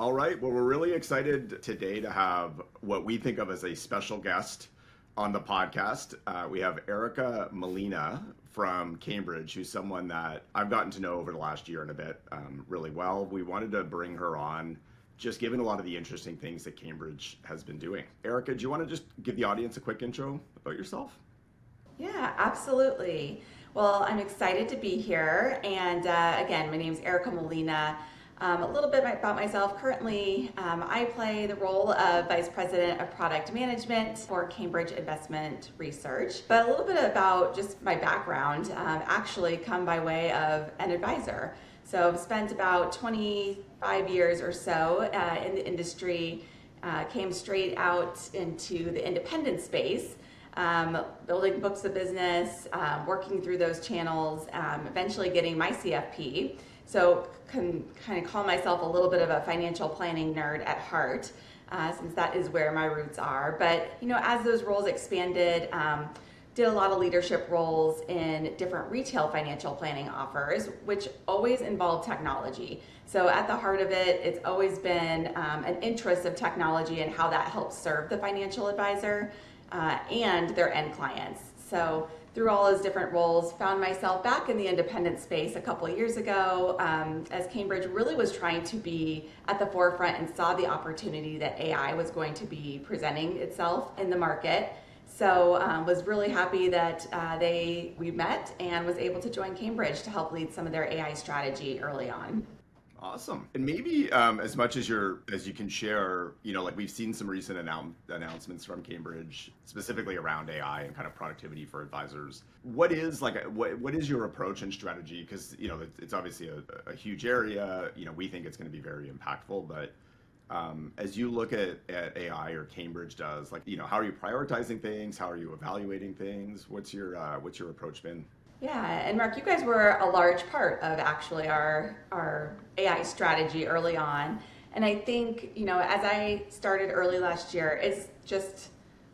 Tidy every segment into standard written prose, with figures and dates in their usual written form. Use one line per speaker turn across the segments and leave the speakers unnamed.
All right. Well, we're really excited today to have what we think of as a special guest on the podcast. We have Erica Molina from Cambridge, who's someone that I've gotten to know over the last year and a bit really well. We wanted to bring her on, just given a lot of the interesting things that Cambridge has been doing. Erica, do you want to just give the audience a quick intro about yourself?
Yeah, absolutely. Well, I'm excited to be here. And again, my name is Erica Molina. A little bit about myself. Currently, I play the role of Vice President of Product Management for Cambridge Investment Research. But a little bit about just my background, actually come by way of an advisor. So I've spent about 25 years or so in the industry, came straight out into the independent space, building books of business, working through those channels, eventually getting my CFP. So can kind of call myself a little bit of a financial planning nerd at heart, since that is where my roots are. But as those roles expanded, did a lot of leadership roles in different retail financial planning offers, which always involved technology. So at the heart of it, it's always been an interest of technology and how that helps serve the financial advisor and their end clients. So through all those different roles, found myself back in the independent space a couple of years ago, as Cambridge really was trying to be at the forefront and saw the opportunity that AI was going to be presenting itself in the market. So was really happy that we met and was able to join Cambridge to help lead some of their AI strategy early on.
Awesome. And maybe as much as you can share, like we've seen some recent announcements from Cambridge, specifically around AI and kind of productivity for advisors. What is what is your approach and strategy? Because it's obviously a huge area. We think it's going to be very impactful, but as you look at AI or Cambridge does, how are you prioritizing things? How are you evaluating things? What's your approach been?
Yeah, and Mark, you guys were a large part of actually our AI strategy early on. And I think, as I started early last year, it's just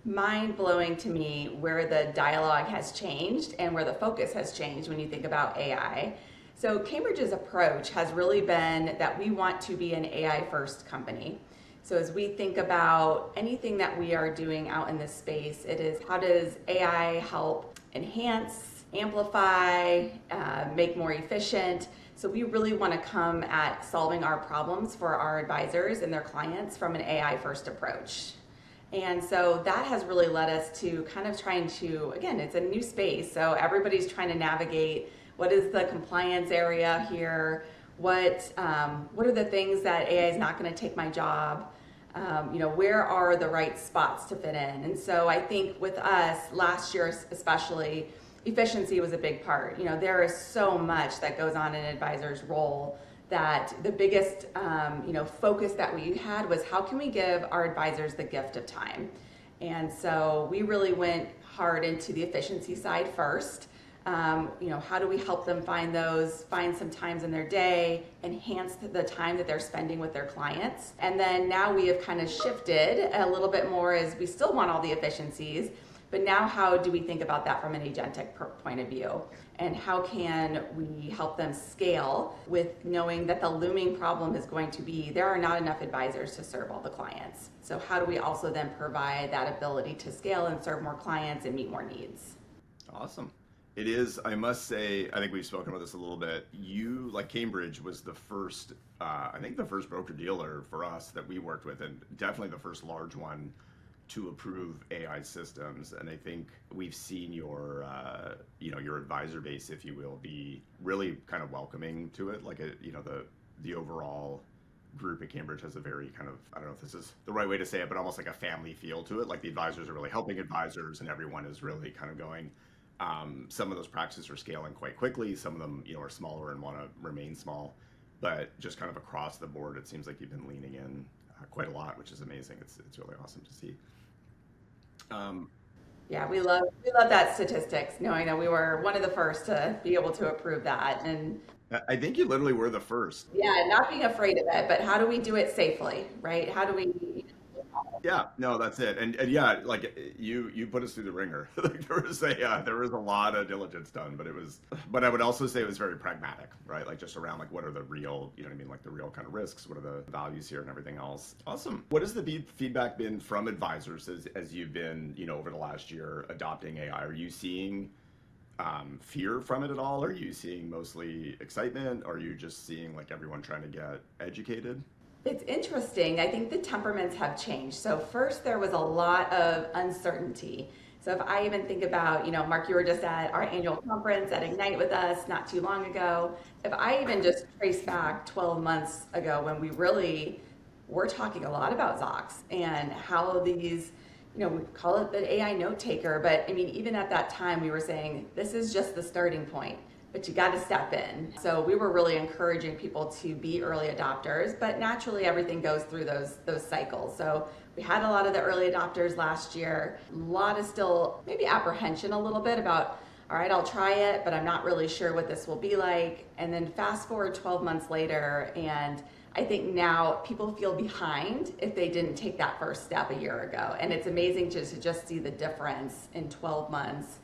mind-blowing to me where the dialogue has changed and where the focus has changed when you think about AI. So Cambridge's approach has really been that we want to be an AI-first company. So as we think about anything that we are doing out in this space, it is how does AI help enhance, amplify, make more efficient. So we really want to come at solving our problems for our advisors and their clients from an AI first approach. And so that has really led us to kind of trying to, again, it's a new space. So everybody's trying to navigate what is the compliance area here? What are the things that AI is not going to take my job? Where are the right spots to fit in? And so I think with us last year especially, efficiency was a big part. There is so much that goes on in an advisor's role that the biggest, focus that we had was how can we give our advisors the gift of time? And so we really went hard into the efficiency side first. How do we help them find some times in their day, enhance the time that they're spending with their clients? And then now we have kind of shifted a little bit more as we still want all the efficiencies, but now how do we think about that from an agentic point of view? And how can we help them scale with knowing that the looming problem is going to be there are not enough advisors to serve all the clients. So how do we also then provide that ability to scale and serve more clients and meet more needs?
Awesome. It is, I must say, I think we've spoken about this a little bit. You, like Cambridge, was the first, I think the first broker dealer for us that we worked with, and definitely the first large one to approve AI systems. And I think we've seen your advisor base, if you will, be really kind of welcoming to it. The overall group at Cambridge has a very kind of, I don't know if this is the right way to say it, but almost like a family feel to it. Like the advisors are really helping advisors and everyone is really kind of going. Some of those practices are scaling quite quickly. Some of them, are smaller and want to remain small, but just kind of across the board, it seems like you've been leaning in quite a lot, which is amazing. It's really awesome to see.
Yeah, we love that statistics, knowing that we were one of the first to be able to approve that. And
I think you literally were the first.
yeah, not being afraid of it, but how do we do it safely, right? How do we
Yeah, no, that's it. And yeah, like you put us through the ringer. Like there was a lot of diligence done, but it was but I would also say it was very pragmatic, right? Like just around like what are the real, you know what I mean, like the real kind of risks, what are the values here and everything else. Awesome. What has the feedback been from advisors as you've been, over the last year adopting AI? Are you seeing fear from it at all? Are you seeing mostly excitement? Are you just seeing like everyone trying to get educated?
It's interesting. I think the temperaments have changed. So first there was a lot of uncertainty. So if I even think about, Mark, you were just at our annual conference at Ignite with us not too long ago. If I even just trace back 12 months ago when we really were talking a lot about Zocks and how these, we call it the AI note taker, but I mean, even at that time we were saying, this is just the starting point, but you got to step in. So we were really encouraging people to be early adopters, but naturally everything goes through those cycles. So we had a lot of the early adopters last year, a lot of still maybe apprehension a little bit about, all right, I'll try it, but I'm not really sure what this will be like. And then fast forward 12 months later, and I think now people feel behind if they didn't take that first step a year ago. And it's amazing to just see the difference in 12 months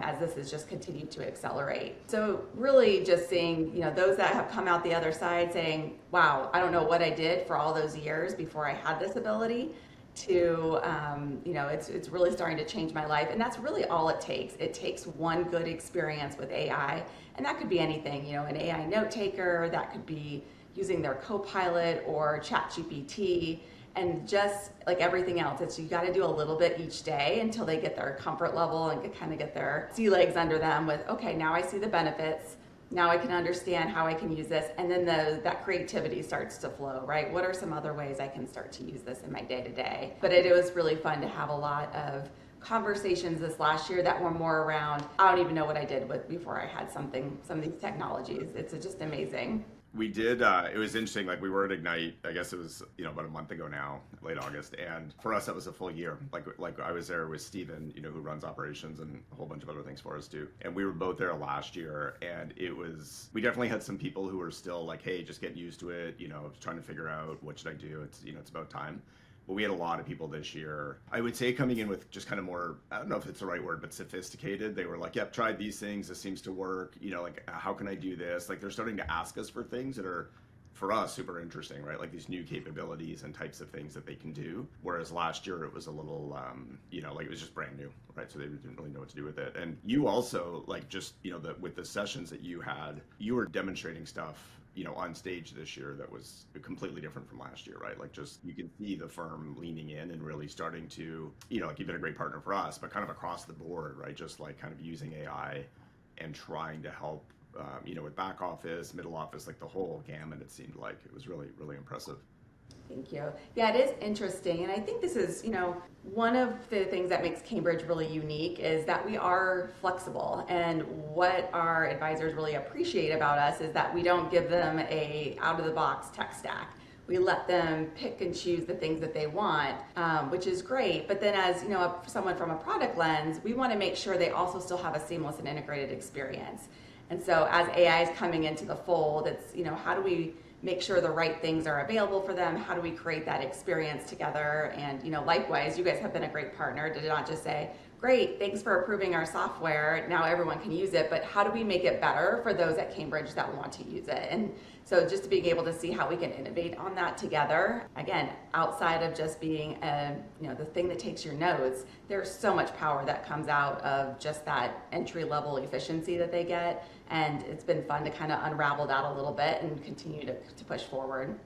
as this has just continued to accelerate. So really just seeing, those that have come out the other side saying, wow, I don't know what I did for all those years before I had this ability to, it's really starting to change my life. And that's really all it takes. It takes one good experience with AI. And that could be anything, an AI note taker, that could be using their Copilot or ChatGPT. And just like everything else, it's you got to do a little bit each day until they get their comfort level and kind of get their sea legs under them with, okay, now I see the benefits. Now I can understand how I can use this. And then that creativity starts to flow, right? What are some other ways I can start to use this in my day to day? But it was really fun to have a lot of conversations this last year that were more around, I don't even know what I did with before I had some of these technologies. It's just amazing.
We did, it was interesting, like we were at Ignite, I guess it was, about a month ago now, late August, and for us that was a full year. Like I was there with Steven, who runs operations and a whole bunch of other things for us too. And we were both there last year, and we definitely had some people who were still like, hey, just getting used to it, trying to figure out what should I do, it's about time. But we had a lot of people this year, I would say, coming in with just kind of more, I don't know if it's the right word, but sophisticated. They were like, yep, tried these things. This seems to work. Like, how can I do this? Like, they're starting to ask us for things that are, for us, super interesting, right? Like these new capabilities and types of things that they can do. Whereas last year it was a little, like it was just brand new, right? So they didn't really know what to do with it. And you also, like, just, with the sessions that you had, you were demonstrating stuff on stage this year that was completely different from last year, right? Like just, you can see the firm leaning in and really starting to, like you've been a great partner for us, but kind of across the board, right? Just like kind of using AI and trying to help, with back office, middle office, like the whole gamut, it seemed like. It was really, really impressive.
Thank you. Yeah, it is interesting. And I think this is, one of the things that makes Cambridge really unique is that we are flexible. And what our advisors really appreciate about us is that we don't give them a out of the box tech stack. We let them pick and choose the things that they want, which is great. But then as, someone from a product lens, we want to make sure they also still have a seamless and integrated experience. And so as AI is coming into the fold, it's, how do we make sure the right things are available for them? How do we create that experience together? And, likewise, you guys have been a great partner to not just say, great, thanks for approving our software, now everyone can use it, but how do we make it better for those at Cambridge that want to use it? And so just being able to see how we can innovate on that together, again, outside of just being the thing that takes your notes, there's so much power that comes out of just that entry level efficiency that they get. And it's been fun to kind of unravel that a little bit and continue to push forward.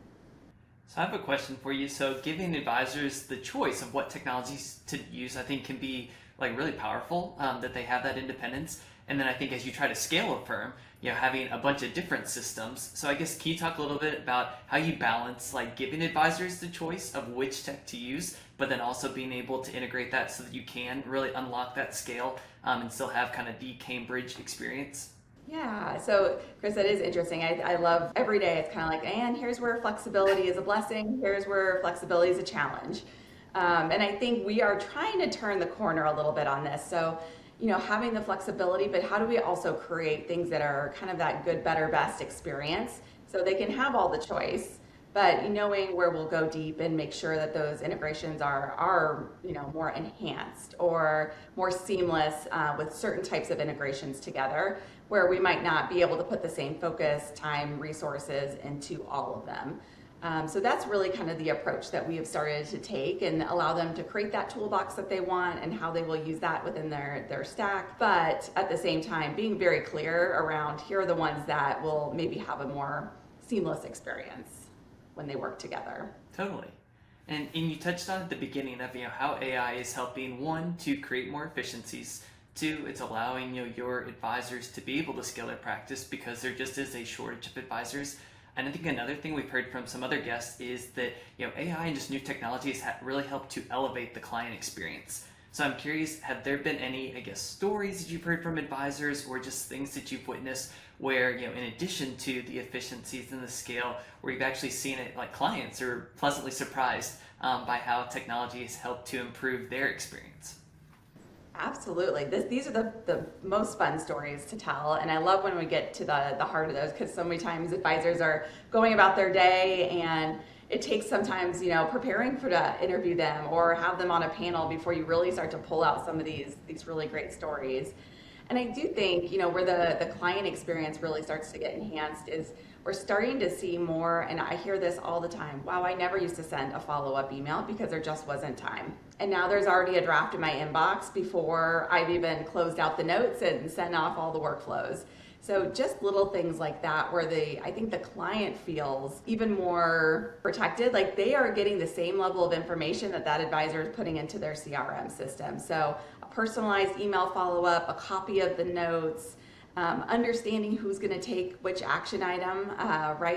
So I have a question for you. So giving advisors the choice of what technologies to use, I think can be like really powerful, that they have that independence. And then I think as you try to scale a firm, having a bunch of different systems. So I guess, can you talk a little bit about how you balance like giving advisors the choice of which tech to use, but then also being able to integrate that so that you can really unlock that scale and still have kind of the Cambridge experience?
Yeah, so Chris, that is interesting. I love every day. It's kind of like, and here's where flexibility is a blessing. Here's where flexibility is a challenge. And I think we are trying to turn the corner a little bit on this. So, having the flexibility, but how do we also create things that are kind of that good, better, best experience so they can have all the choice, but knowing where we'll go deep and make sure that those integrations are more enhanced or more seamless with certain types of integrations together, where we might not be able to put the same focus, time, resources into all of them. So that's really kind of the approach that we have started to take and allow them to create that toolbox that they want and how they will use that within their stack. But at the same time, being very clear around here are the ones that will maybe have a more seamless experience when they work together.
Totally. And you touched on at the beginning of how AI is helping, one, to create more efficiencies. Two, it's allowing your advisors to be able to scale their practice because there just is a shortage of advisors. And I think another thing we've heard from some other guests is that AI and just new technologies have really helped to elevate the client experience. So I'm curious, have there been any, stories that you've heard from advisors or just things that you've witnessed where, in addition to the efficiencies and the scale, where you've actually seen it, like clients are pleasantly surprised by how technology has helped to improve their experience?
Absolutely. These are the most fun stories to tell. And I love when we get to the heart of those, because so many times advisors are going about their day and it takes sometimes, preparing to interview them or have them on a panel before you really start to pull out some of these really great stories. And I do think, where the client experience really starts to get enhanced is we're starting to see more, and I hear this all the time, wow, I never used to send a follow-up email because there just wasn't time. And now there's already a draft in my inbox before I've even closed out the notes and sent off all the workflows. So just little things like that where I think the client feels even more protected, like they are getting the same level of information that advisor is putting into their CRM system. So a personalized email follow-up, a copy of the notes, understanding who's going to take which action item,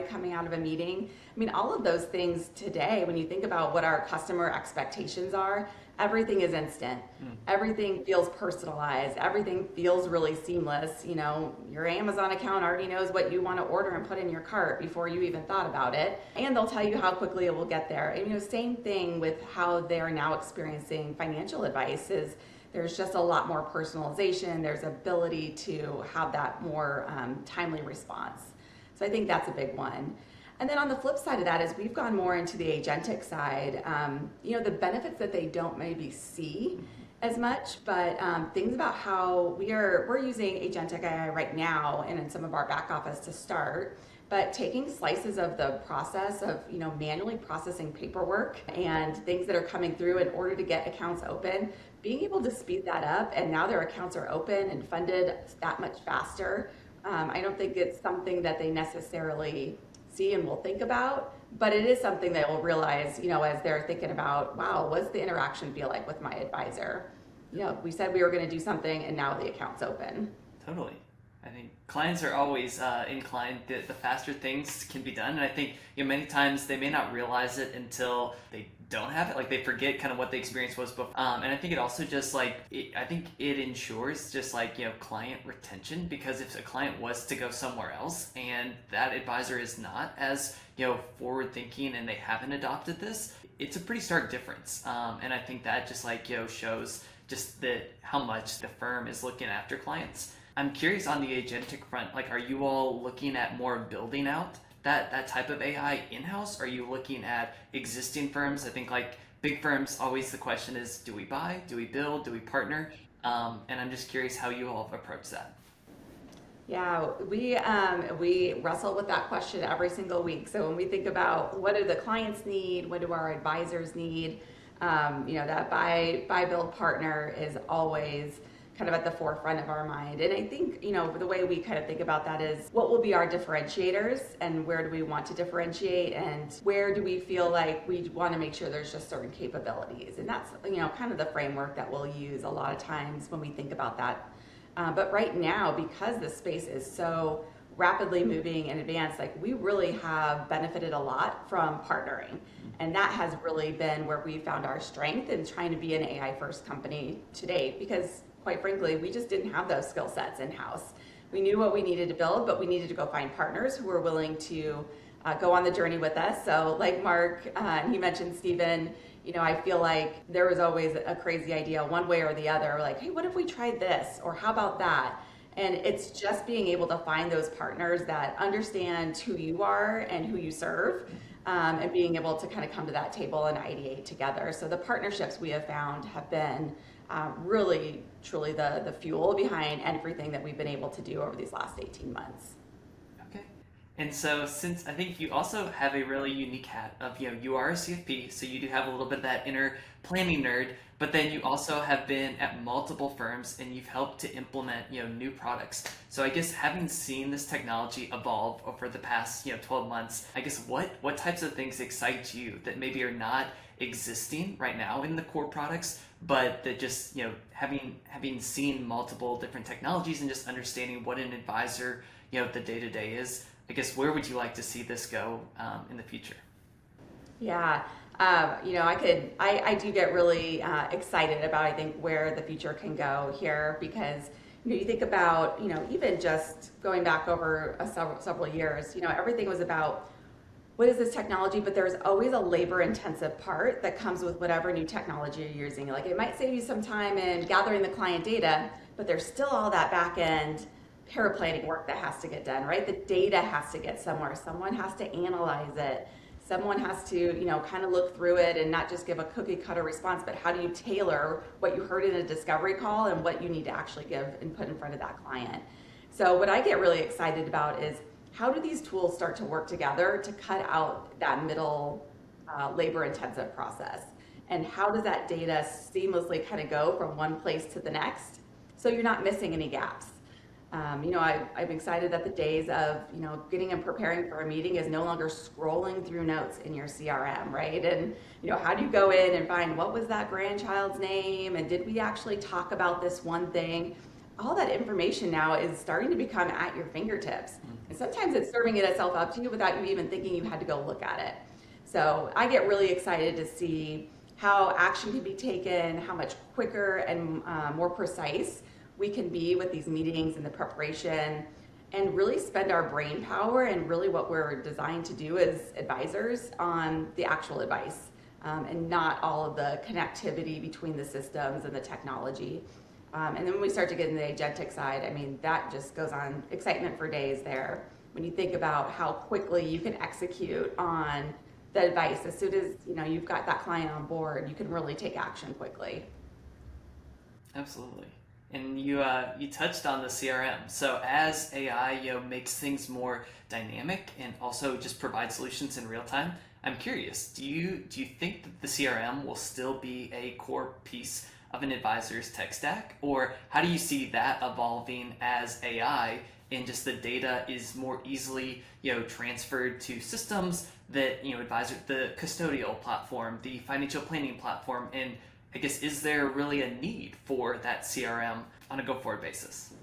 coming out of a meeting. I mean, all of those things today, when you think about what our customer expectations are, everything is instant. Everything feels personalized. Everything feels really seamless. Your Amazon account already knows what you want to order and put in your cart before you even thought about it. And they'll tell you how quickly it will get there. And, same thing with how they're now experiencing financial advice is there's just a lot more personalization. There's ability to have that more timely response. So I think that's a big one. And then on the flip side of that is we've gone more into the agentic side. The benefits that they don't maybe see as much, but things about how we're using agentic AI right now and in some of our back office to start. But taking slices of the process of, manually processing paperwork and things that are coming through in order to get accounts open, being able to speed that up, and now their accounts are open and funded that much faster. I don't think it's something that they necessarily see and will think about, but it is something they will realize, as they're thinking about, wow, what's the interaction feel like with my advisor? We said we were going to do something and now the account's open.
Totally. I think clients are always inclined that the faster things can be done, and I think many times they may not realize it until they don't have it, like they forget kind of what the experience was before. And I think it also just I think it ensures just client retention, because if a client was to go somewhere else and that advisor is not as forward thinking and they haven't adopted this, it's a pretty stark difference. And I think that just shows just that how much the firm is looking after clients. I'm curious on the agentic front, are you all looking at more building out that type of AI in-house? Are you looking at existing firms? I think big firms, always the question is, do we buy, do we build, do we partner? And I'm just curious how you all have approached that.
Yeah, we wrestle with that question every single week. So when we think about what do the clients need, what do our advisors need, that buy, build, partner is always kind of at the forefront of our mind. And I think, the way we kind of think about that is what will be our differentiators and where do we want to differentiate and where do we feel like we want to make sure there's just certain capabilities. And that's, kind of the framework that we'll use a lot of times when we think about that. But right now, because the space is so rapidly moving and advanced, we really have benefited a lot from partnering. And that has really been where we found our strength in trying to be an AI first company to date, because quite frankly, we just didn't have those skill sets in-house. We knew what we needed to build, but we needed to go find partners who were willing to go on the journey with us. So like Mark, and he mentioned Stephen, I feel like there was always a crazy idea one way or the other, hey, what if we tried this? Or how about that? And it's just being able to find those partners that understand who you are and who you serve, and being able to kind of come to that table and ideate together. So the partnerships we have found have been really, truly the fuel behind everything that we've been able to do over these last 18 months.
Okay. And so since I think you also have a really unique hat of, you are a CFP, so you do have a little bit of that inner planning nerd, but then you also have been at multiple firms and you've helped to implement, new products. So I guess having seen this technology evolve over the past, 12 months, I guess what types of things excite you that maybe are not existing right now in the core products, but that just, having seen multiple different technologies and just understanding what an advisor, the day-to-day is, I guess where would you like to see this go in the future?
Yeah, I do get really excited about, I think, where the future can go here, because, you think about, even just going back over several years, everything was about what is this technology, but there's always a labor intensive part that comes with whatever new technology you're using. Like, it might save you some time in gathering the client data, but there's still all that back end paraplanning work that has to get done, right? The data has to get somewhere. Someone has to analyze it. Someone has to, kind of look through it and not just give a cookie cutter response, but how do you tailor what you heard in a discovery call and what you need to actually give and put in front of that client? So what I get really excited about is, how do these tools start to work together to cut out that middle labor intensive process? And how does that data seamlessly kind of go from one place to the next so you're not missing any gaps? I'm excited that the days of, getting and preparing for a meeting is no longer scrolling through notes in your CRM, right? And, how do you go in and find what was that grandchild's name? And did we actually talk about this one thing? All that information now is starting to become at your fingertips. And sometimes it's serving itself up to you without you even thinking you had to go look at it. So I get really excited to see how action can be taken, how much quicker and more precise we can be with these meetings and the preparation, and really spend our brain power and really what we're designed to do as advisors on the actual advice, and not all of the connectivity between the systems and the technology. And then when we start to get into the agentic side, that just goes on excitement for days there. When you think about how quickly you can execute on the advice, as soon as you've got that client on board, you can really take action quickly.
Absolutely. And you touched on the CRM. So as AI makes things more dynamic and also just provide solutions in real time, I'm curious, do you think that the CRM will still be a core piece of an advisor's tech stack, or how do you see that evolving as AI and just the data is more easily transferred to systems that advisor, the custodial platform, the financial planning platform, and I guess, is there really a need for that CRM on a go-forward basis?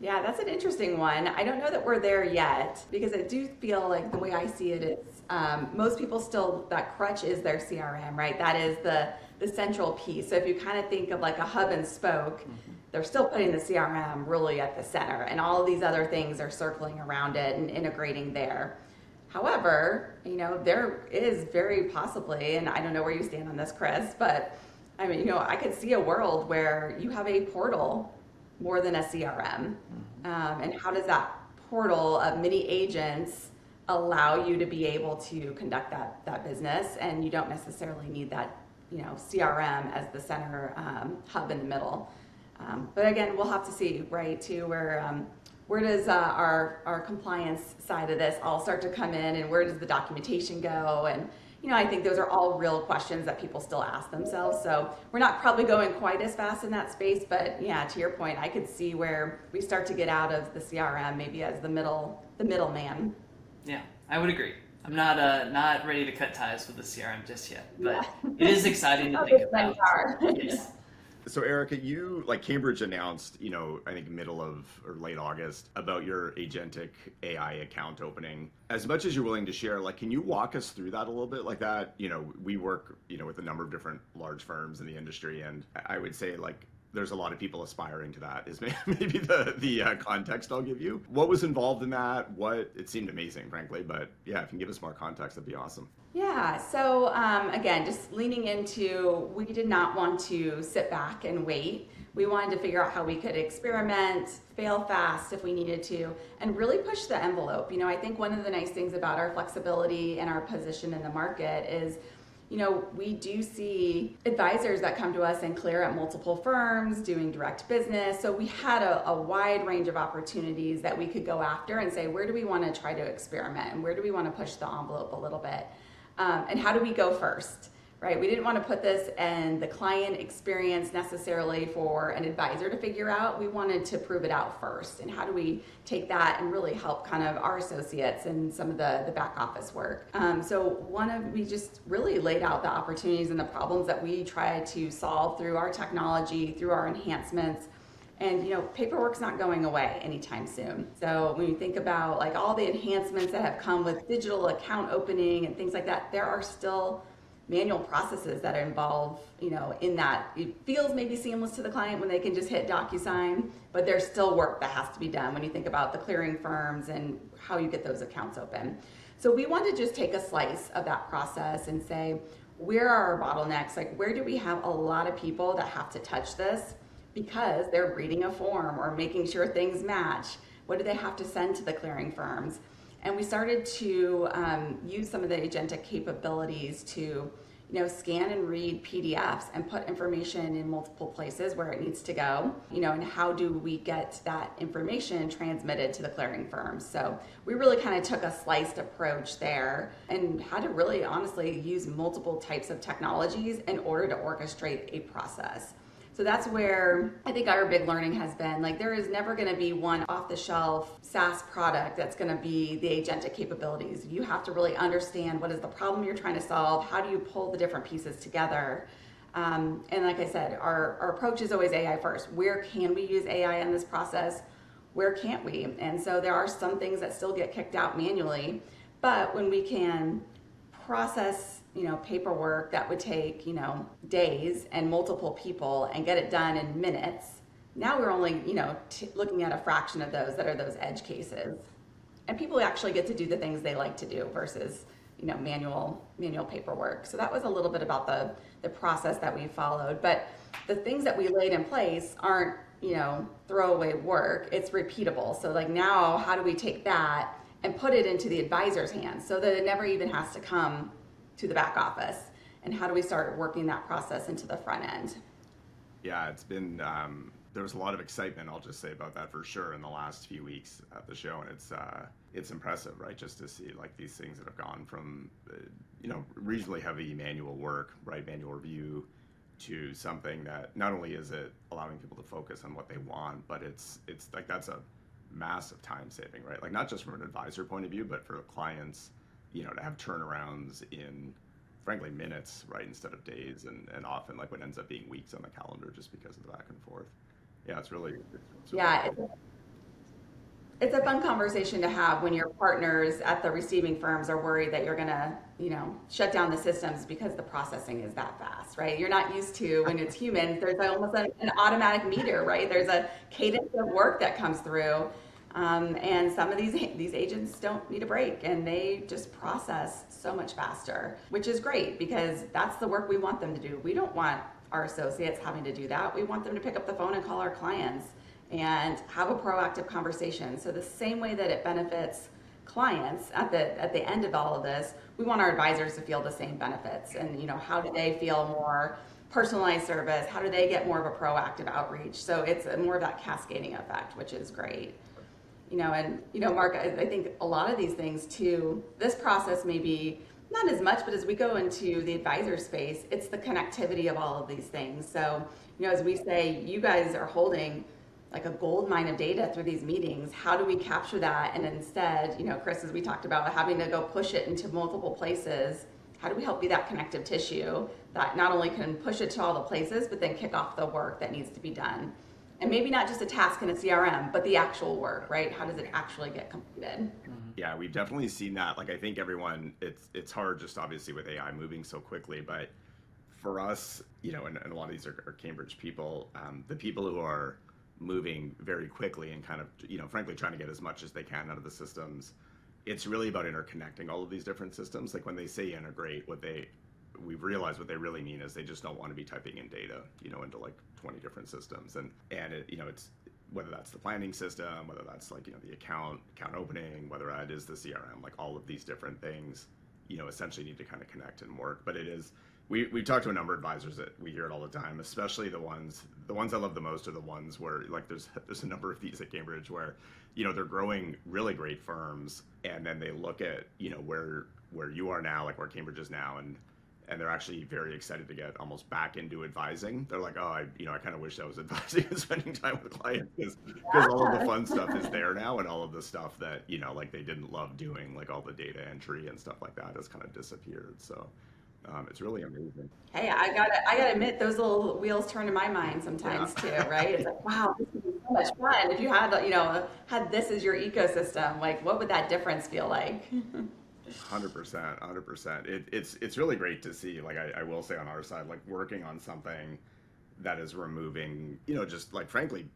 Yeah, that's an interesting one. I don't know that we're there yet, because I do feel like the way I see it is most people still, that crutch is their CRM, right? That is the central piece. So if you kind of think of like a hub and spoke, they're still putting the CRM really at the center, and all of these other things are circling around it and integrating there. However, there is very possibly, and I don't know where you stand on this, Chris, but I could see a world where you have a portal more than a CRM. And how does that portal of many agents allow you to be able to conduct that business, and you don't necessarily need that CRM as the center hub in the middle. But again, we'll have to see, right, too, where does our compliance side of this all start to come in, and where does the documentation go? And I think those are all real questions that people still ask themselves. So we're not probably going quite as fast in that space, but yeah, to your point, I could see where we start to get out of the CRM maybe as the middleman.
Yeah, I would agree. I'm not ready to cut ties with the CRM just yet, but it is exciting to think about. Yes.
So Erica, you, like Cambridge announced, I think middle of or late August, about your agentic AI account opening. As much as you're willing to share, can you walk us through that a little bit? Like that, we work, with a number of different large firms in the industry, and I would say there's a lot of people aspiring to that is maybe the context I'll give you. What was involved in that? It seemed amazing, frankly, but yeah, if you can give us more context, that'd be awesome.
Yeah, so again, just leaning into, we did not want to sit back and wait. We wanted to figure out how we could experiment, fail fast if we needed to, and really push the envelope. I think one of the nice things about our flexibility and our position in the market is, we do see advisors that come to us and clear at multiple firms doing direct business. So we had a wide range of opportunities that we could go after and say, where do we want to try to experiment and where do we want to push the envelope a little bit? And how do we go first? Right? We didn't want to put this in the client experience necessarily for an advisor to figure out. We wanted to prove it out first. And how do we take that and really help kind of our associates and some of the back office work? We just really laid out the opportunities and the problems that we try to solve through our technology, through our enhancements. And paperwork's not going away anytime soon. So when you think about like all the enhancements that have come with digital account opening and things like that, there are still manual processes that are involved, in that. It feels maybe seamless to the client when they can just hit DocuSign, but there's still work that has to be done when you think about the clearing firms and how you get those accounts open. So we want to just take a slice of that process and say, where are our bottlenecks? Like, where do we have a lot of people that have to touch this because they're reading a form or making sure things match? What do they have to send to the clearing firms? And we started to use some of the agentic capabilities to, scan and read PDFs and put information in multiple places where it needs to go, and how do we get that information transmitted to the clearing firms? So we really kind of took a sliced approach there and had to really honestly use multiple types of technologies in order to orchestrate a process. So that's where I think our big learning has been. Like, there is never going to be one off-the-shelf SaaS product that's going to be the agentic capabilities. You have to really understand what is the problem you're trying to solve, how do you pull the different pieces together. And like I said, our approach is always AI first. Where can we use AI in this process? Where can't we? And so there are some things that still get kicked out manually, but when we can process paperwork that would take days and multiple people and get it done in minutes, now we're only looking at a fraction of those that are those edge cases, and people actually get to do the things they like to do versus manual paperwork. So that was a little bit about the process that we followed, but the things that we laid in place aren't throwaway work. It's repeatable. So like, now how do we take that and put it into the advisor's hands so that it never even has to come to the back office? And how do we start working that process into the front end?
Yeah, it's been, there was a lot of excitement, I'll just say, about that for sure in the last few weeks at the show. And it's impressive, right? Just to see like these things that have gone from, reasonably heavy manual work, right? Manual review, to something that not only is it allowing people to focus on what they want, but it's like, that's a massive time saving, right? Like, not just from an advisor point of view, but for clients, to have turnarounds in, frankly, minutes, right, instead of days, and often like what ends up being weeks on the calendar just because of the back and forth. Yeah, it's really
it's a fun conversation to have when your partners at the receiving firms are worried that you're gonna shut down the systems because the processing is that fast, right? You're not used to, when it's humans, there's almost an automatic meter, right? There's a cadence of work that comes through. And some of these agents don't need a break, and they just process so much faster, which is great because that's the work we want them to do. We don't want our associates having to do that. We want them to pick up the phone and call our clients and have a proactive conversation. So the same way that it benefits clients at the end of all of this, we want our advisors to feel the same benefits. And how do they feel more personalized service? How do they get more of a proactive outreach? So it's more of that cascading effect, which is great. Mark, I think a lot of these things too, this process may be not as much, but as we go into the advisor space, it's the connectivity of all of these things. So, as we say, you guys are holding like a gold mine of data through these meetings. How do we capture that? And instead, Chris, as we talked about, having to go push it into multiple places, how do we help be that connective tissue that not only can push it to all the places, but then kick off the work that needs to be done? And maybe not just a task in a CRM, but the actual work, right? How does it actually get completed?
Yeah, we've definitely seen that. Like, I think everyone, it's hard just obviously with AI moving so quickly, but for us, and a lot of these are Cambridge people, the people who are moving very quickly and kind of, frankly, trying to get as much as they can out of the systems, it's really about interconnecting all of these different systems. Like, when they say integrate, what they we've realized what they really mean is they just don't want to be typing in data, into like 20 different systems. And it, it's, whether that's the planning system, whether that's like, the account opening, whether that is the CRM, like all of these different things, essentially need to kind of connect and work. But it is, we've talked to a number of advisors that we hear it all the time, especially the ones I love the most are the ones where like there's a number of these at Cambridge where, they're growing really great firms, and then they look at, where you are now, like where Cambridge is now, and they're actually very excited to get almost back into advising. They're like, oh, I kind of wish I was advising and spending time with clients, because all of the fun stuff is there now, and all of the stuff that, like they didn't love doing, like all the data entry and stuff like that has kind of disappeared. So it's really amazing.
Hey, I gotta admit, those little wheels turn in my mind sometimes too, right? It's like, wow, this would be so much fun. If you had, had this as your ecosystem, like what would that difference feel like?
100%. It's really great to see. Like I will say on our side, like working on something that is removing, just like frankly,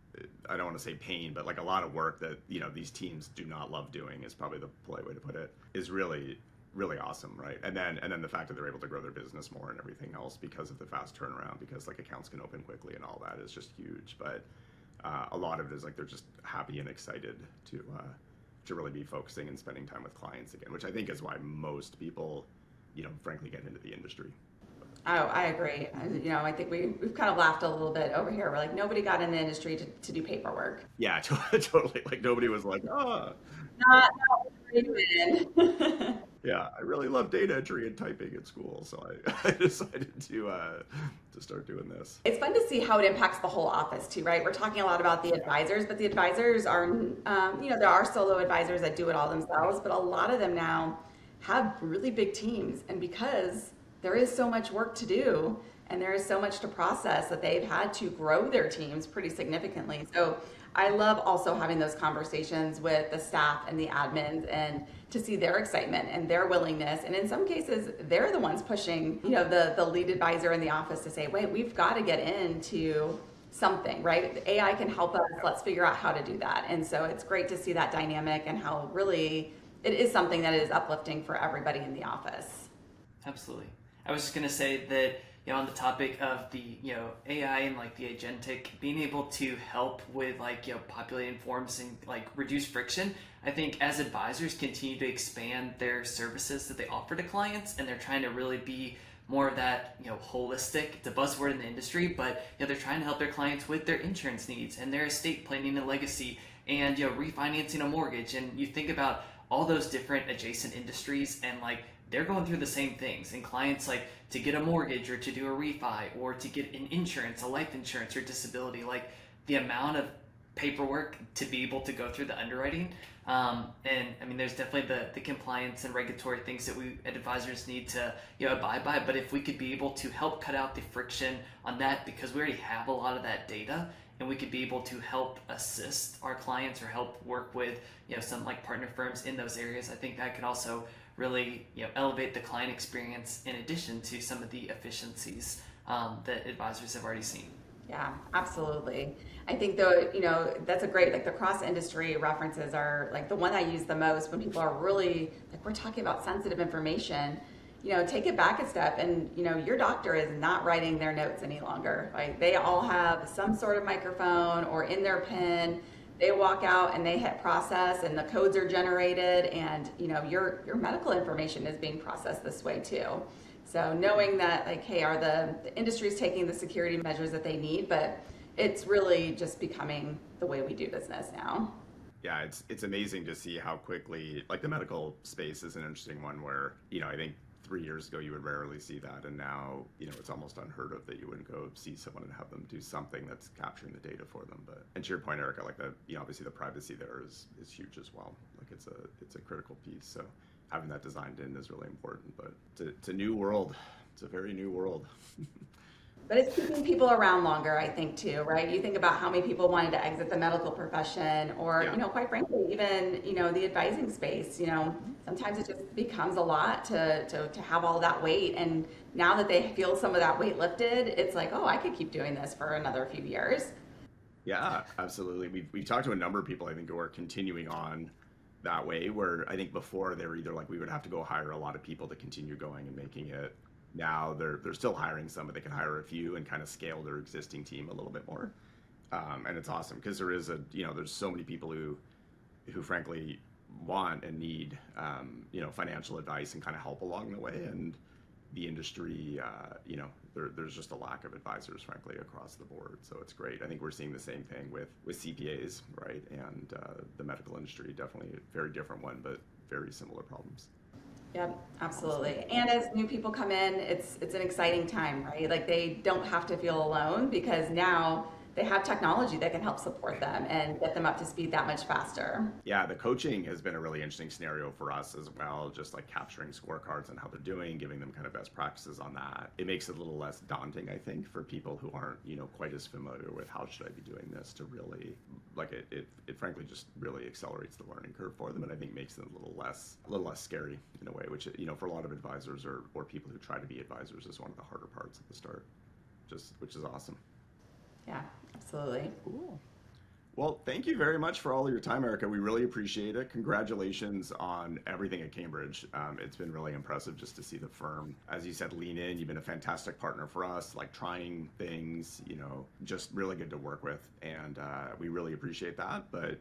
I don't want to say pain, but like a lot of work that these teams do not love doing is probably the polite way to put it, is really awesome, right? And then the fact that they're able to grow their business more and everything else because of the fast turnaround, because like accounts can open quickly and all that is just huge. But a lot of it is like they're just happy and excited to really be focusing and spending time with clients again, which I think is why most people, frankly, get into the industry.
Oh, I agree. I think we've kind of laughed a little bit over here. We're like, nobody got in the industry to do paperwork.
Yeah, totally. Like nobody was like, oh.
Not what we're doing.
Yeah, I really love data entry and typing at school, so I decided to start doing this.
It's fun to see how it impacts the whole office too, right? We're talking a lot about the advisors, but the advisors are, there are solo advisors that do it all themselves, but a lot of them now have really big teams, and because there is so much work to do and there is so much to process, that they've had to grow their teams pretty significantly. So I love also having those conversations with the staff and the admins, and to see their excitement and their willingness. And in some cases, they're the ones pushing, the lead advisor in the office to say, wait, we've got to get into something, right? The AI can help us. Let's figure out how to do that. And so it's great to see that dynamic and how really it is something that is uplifting for everybody in the office.
Absolutely. I was just going to say that, on the topic of the, AI and like the agentic, being able to help with like, populating forms and like reduce friction. I think as advisors continue to expand their services that they offer to clients, and they're trying to really be more of that, holistic, it's a buzzword in the industry, but they're trying to help their clients with their insurance needs and their estate planning and legacy, and refinancing a mortgage. And you think about all those different adjacent industries, and like they're going through the same things, and clients like to get a mortgage or to do a refi or to get an insurance, a life insurance or disability, like the amount of paperwork to be able to go through the underwriting. And I mean, there's definitely the compliance and regulatory things that we advisors need to abide by. But if we could be able to help cut out the friction on that, because we already have a lot of that data, and we could be able to help assist our clients or help work with some like partner firms in those areas, I think that could also really elevate the client experience, in addition to some of the efficiencies that advisors have already seen.
Yeah, absolutely. I think though, that's a great, like the cross-industry references are like the one I use the most when people are really, like we're talking about sensitive information, take it back a step, and, your doctor is not writing their notes any longer. Like they all have some sort of microphone or in their pen. They walk out and they hit process, and the codes are generated, and your medical information is being processed this way too. So knowing that, like, hey, are the industry's taking the security measures that they need, but it's really just becoming the way we do business now.
Yeah, it's amazing to see how quickly, like the medical space is an interesting one where, I think 3 years ago you would rarely see that, and now it's almost unheard of that you wouldn't go see someone and have them do something that's capturing the data for them. But and to your point, Erica, like obviously the privacy there is huge as well. Like it's a critical piece. So having that designed in is really important. But it's a new world. It's a very new world.
But it's keeping people around longer, I think, too, right? You think about how many people wanted to exit the medical profession, or, quite frankly, even, the advising space. Sometimes it just becomes a lot to have all that weight. And now that they feel some of that weight lifted, it's like, oh, I could keep doing this for another few years.
Yeah, absolutely. We've talked to a number of people, I think, who are continuing on that way, where I think before they were either like, we would have to go hire a lot of people to continue going and making it Now they're still hiring some, but they can hire a few and kind of scale their existing team a little bit more. And it's awesome because there is there's so many people who frankly want and need financial advice and kind of help along the way. And the industry, there's just a lack of advisors, frankly, across the board. So it's great. I think we're seeing the same thing with CPAs, right? And the medical industry, definitely a very different one, but very similar problems.
Yep, absolutely. And as new people come in, it's an exciting time, right? Like they don't have to feel alone because now they have technology that can help support them and get them up to speed that much faster.
Yeah, the coaching has been a really interesting scenario for us as well, just like capturing scorecards on how they're doing, giving them kind of best practices on that. It makes it a little less daunting, I think, for people who aren't, quite as familiar with how should I be doing this to really, like it frankly just really accelerates the learning curve for them, and I think makes it a little less scary in a way, which, for a lot of advisors or people who try to be advisors is one of the harder parts at the start, which is awesome.
Yeah, absolutely.
Cool. Well, thank you very much for all of your time, Erica. We really appreciate it. Congratulations on everything at Cambridge. It's been really impressive just to see the firm, as you said, lean in. You've been a fantastic partner for us, like trying things, just really good to work with. And we really appreciate that. But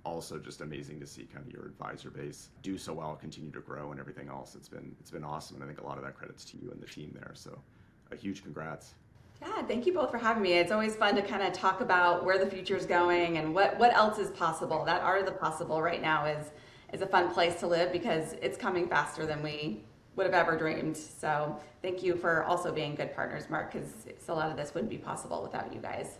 also just amazing to see kind of your advisor base do so well, continue to grow and everything else. It's been awesome. And I think a lot of that credits to you and the team there. So a huge congrats.
Yeah, thank you both for having me. It's always fun to kind of talk about where the future is going and what else is possible. That art of the possible right now is a fun place to live because it's coming faster than we would have ever dreamed. So thank you for also being good partners, Mark, because a lot of this wouldn't be possible without you guys.